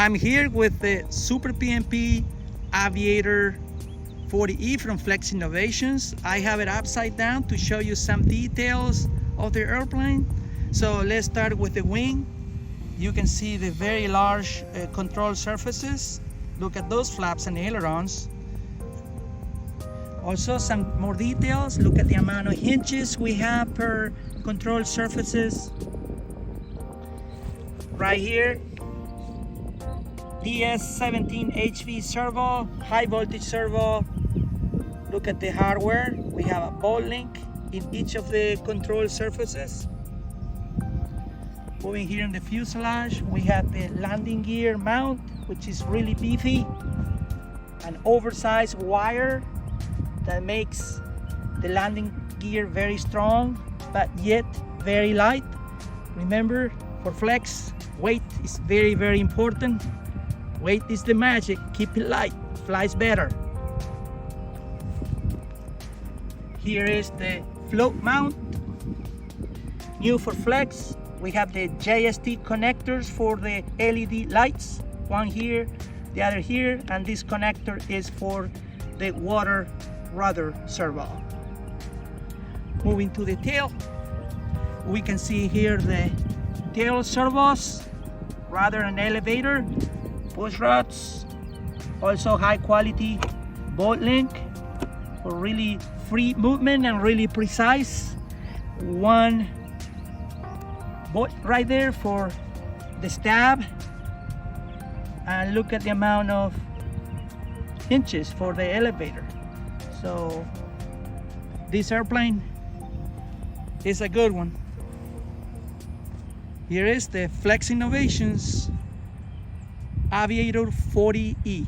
I'm here with the Super PMP Aviator 40e from Flex Innovations. I have it upside down to show you some details of the airplane. So let's start with the wing. You can see the very large control surfaces. Look at those flaps and ailerons. Also some more details. Look at the amount of hinges we have per control surfaces. Right here, DS17 HV servo, high voltage servo. Look at the hardware. We have a ball link in each of the control surfaces. Moving here in the fuselage, we have the landing gear mount, which is really beefy. An oversized wire that makes the landing gear very strong, but yet very light. Remember, for Flex, weight is very, very important. Weight is the magic. Keep it light, flies better. Here is the float mount. New for Flex, we have the JST connectors for the LED lights. One here, the other here, and this connector is for the water rudder servo. Moving to the tail, we can see here the tail servos, rather an elevator, push rods, also high quality bolt link for really free movement and really precise. One bolt right there for the stab, and look at the amount of inches for the elevator. So this airplane is a good one. Here is the Flex Innovations Aviator 40e.